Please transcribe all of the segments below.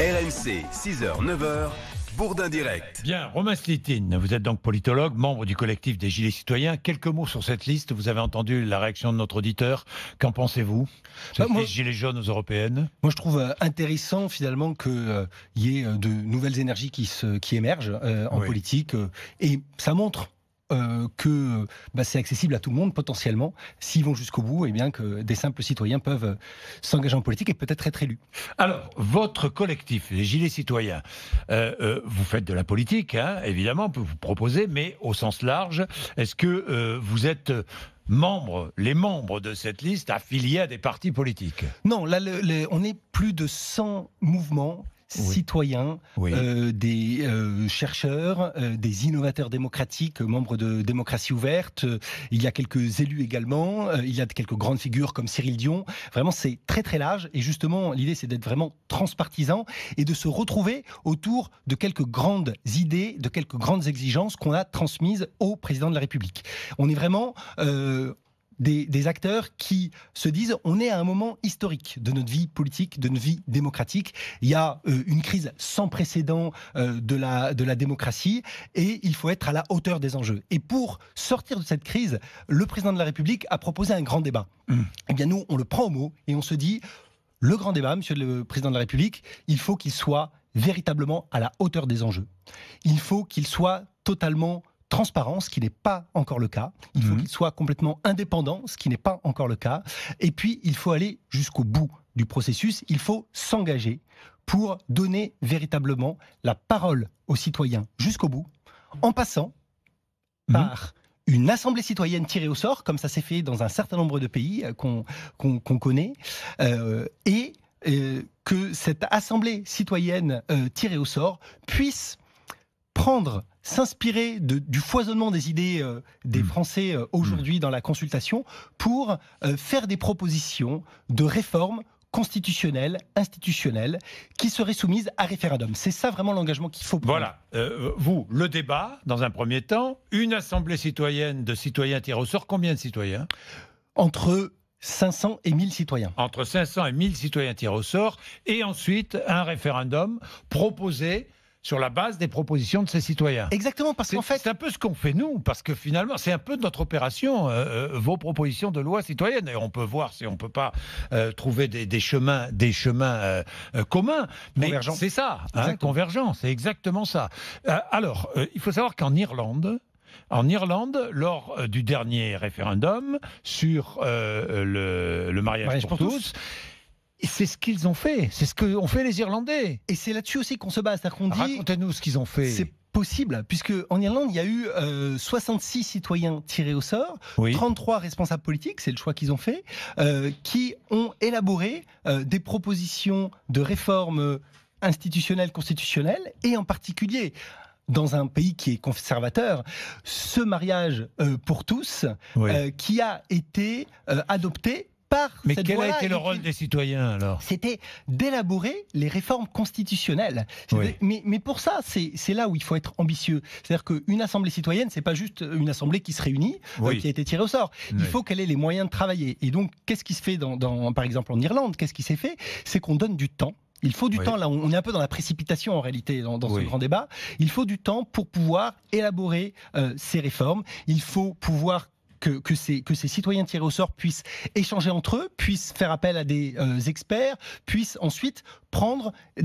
RMC, 6h, 9h, Bourdin Direct. Bien, Romain Slitine, vous êtes donc politologue, membre du collectif des Gilets Citoyens. Quelques mots sur cette liste. Vous avez entendu la réaction de notre auditeur. Qu'en pensez-vous? Cette liste Gilets jaunes aux européennes. Moi, je trouve intéressant finalement qu'il y ait de nouvelles énergies qui émergent en politique. Et ça montre que c'est accessible à tout le monde potentiellement, s'ils vont jusqu'au bout, et bien que des simples citoyens peuvent s'engager en politique et peut-être être élus. Alors, votre collectif, les Gilets Citoyens, vous faites de la politique, hein, évidemment, vous proposez, mais au sens large, est-ce que vous êtes les membres de cette liste affiliés à des partis politiques? Non, là, on est plus de 100 mouvements citoyens, des chercheurs, des innovateurs démocratiques, membres de Démocratie Ouverte. Il y a quelques élus également. Il y a quelques grandes figures comme Cyril Dion. Vraiment, c'est très très large. Et justement, l'idée, c'est d'être vraiment transpartisan et de se retrouver autour de quelques grandes idées, de quelques grandes exigences qu'on a transmises au président de la République. On est vraiment des acteurs qui se disent on est à un moment historique de notre vie politique, de notre vie démocratique. Il y a une crise sans précédent de la démocratie et il faut être à la hauteur des enjeux. Et pour sortir de cette crise, le président de la République a proposé un grand débat. Eh bien nous, on le prend au mot et on se dit le grand débat, monsieur le président de la République, il faut qu'il soit véritablement à la hauteur des enjeux. Il faut qu'il soit totalement transparent, ce qui n'est pas encore le cas. Il faut qu'il soit complètement indépendant, ce qui n'est pas encore le cas. Et puis, il faut aller jusqu'au bout du processus. Il faut s'engager pour donner véritablement la parole aux citoyens jusqu'au bout, en passant par une assemblée citoyenne tirée au sort, comme ça s'est fait dans un certain nombre de pays qu'on connaît, et que cette assemblée citoyenne tirée au sort puisse s'inspirer du foisonnement des idées des Français aujourd'hui dans la consultation pour faire des propositions de réformes constitutionnelles, institutionnelles, qui seraient soumises à référendum. C'est ça vraiment l'engagement qu'il faut prendre. Voilà. Le débat, dans un premier temps, une assemblée citoyenne de citoyens tirés au sort, combien de citoyens? Entre 500 et 1000 citoyens. Entre 500 et 1000 citoyens tirés au sort, et ensuite un référendum proposé sur la base des propositions de ces citoyens. Exactement, parce qu'en fait... C'est un peu ce qu'on fait nous, parce que finalement, c'est un peu notre opération, vos propositions de loi citoyenne. Et on peut voir si on ne peut pas trouver des chemins communs. Mais c'est ça, convergent, c'est exactement ça. Alors, il faut savoir qu'en Irlande, lors du dernier référendum sur le mariage pour tous, c'est ce qu'ils ont fait, c'est ce qu'ont fait les Irlandais. Et c'est là-dessus aussi qu'on se base. Racontez-nous ce qu'ils ont fait. C'est possible, puisque en Irlande, il y a eu 66 citoyens tirés au sort, 33 responsables politiques, c'est le choix qu'ils ont fait, qui ont élaboré des propositions de réforme institutionnelle, constitutionnelle, et en particulier... dans un pays qui est conservateur, ce mariage pour tous, qui a été adopté par Mais cette quel loi-là. a été le rôle des citoyens alors? C'était d'élaborer les réformes constitutionnelles. Mais pour ça, c'est là où il faut être ambitieux. C'est-à-dire qu'une assemblée citoyenne, c'est pas juste une assemblée qui se réunit, qui a été tirée au sort. Il faut qu'elle ait les moyens de travailler. Et donc, qu'est-ce qui se fait par exemple en Irlande? Qu'est-ce qui s'est fait? C'est qu'on donne du temps. Il faut du temps, là on est un peu dans la précipitation en réalité dans ce grand débat. Il faut du temps pour pouvoir élaborer ces réformes. Il faut pouvoir que ces citoyens tirés au sort puissent échanger entre eux, puissent faire appel à des experts, puissent ensuite prendre et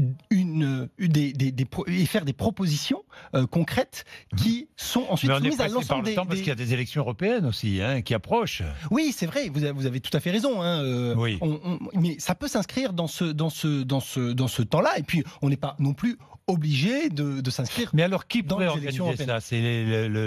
faire des propositions concrètes qui sont ensuite soumises à l'ensemble des... Parce qu'il y a des élections européennes aussi qui approchent. Oui, c'est vrai, vous avez tout à fait raison. Mais ça peut s'inscrire dans ce temps-là, et puis on n'est pas non plus obligé de s'inscrire. Mais alors qui pourrait organiser ça? C'est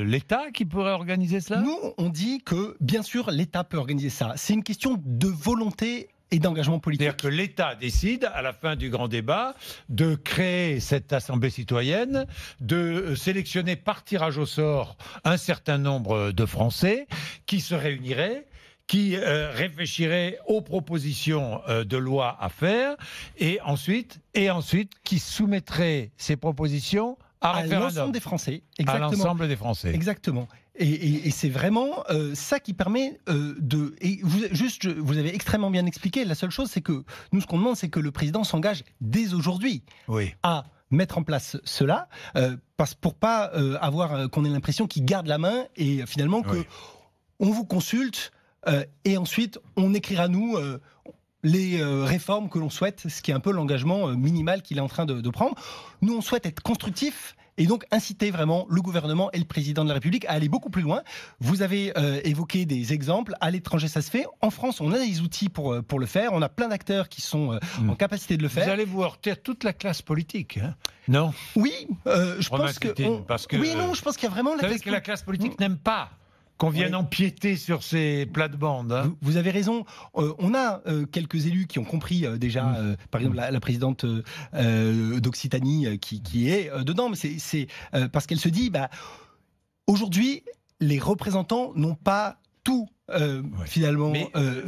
l'État qui pourrait organiser cela? Nous, on dit que, bien sûr, l'État peut organiser ça. C'est une question de volonté et d'engagement politique. C'est-à-dire que l'État décide, à la fin du grand débat, de créer cette assemblée citoyenne, de sélectionner par tirage au sort un certain nombre de Français qui se réuniraient, qui réfléchirait aux propositions de loi à faire, et ensuite qui soumettrait ces propositions à référendum. L'ensemble des Français. Exactement. À l'ensemble des Français. Exactement. Et c'est vraiment ça qui permet de... Et vous avez extrêmement bien expliqué, la seule chose, c'est que nous, ce qu'on demande, c'est que le président s'engage dès aujourd'hui à mettre en place cela, pour pas avoir qu'on ait l'impression qu'il garde la main et finalement que on vous consulte et ensuite on écrira nous les réformes que l'on souhaite, ce qui est un peu l'engagement minimal qu'il est en train de prendre. Nous, on souhaite être constructifs et donc inciter vraiment le gouvernement et le président de la République à aller beaucoup plus loin. Vous avez évoqué des exemples. À l'étranger, ça se fait. En France, on a des outils pour le faire. On a plein d'acteurs qui sont en capacité de le faire. Vous allez vous heurter à toute la classe politique, hein? Non? Oui, je pense que... Oui, non, je pense qu'il y a vraiment... La classe politique n'aime pas qu'on vienne empiéter sur ces plates-bandes. Hein. Vous avez raison. On a quelques élus qui ont compris déjà, par exemple la présidente d'Occitanie qui est dedans, mais c'est parce qu'elle se dit, aujourd'hui, les représentants n'ont pas tout. Finalement,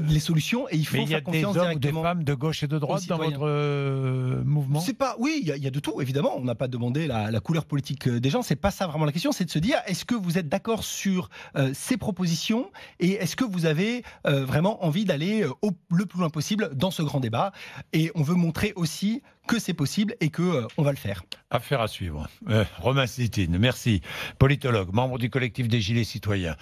les solutions, et il faut faire confiance directement. Mais il y a des hommes ou des femmes de gauche et de droite dans votre mouvement? C'est pas, oui, il y a de tout, évidemment. On n'a pas demandé la couleur politique des gens. C'est pas ça vraiment la question. C'est de se dire, est-ce que vous êtes d'accord sur ces propositions et est-ce que vous avez vraiment envie d'aller le plus loin possible dans ce grand débat? Et on veut montrer aussi que c'est possible et que on va le faire. Affaire à suivre. Romain Sitine, merci. Politologue, membre du collectif des Gilets citoyens.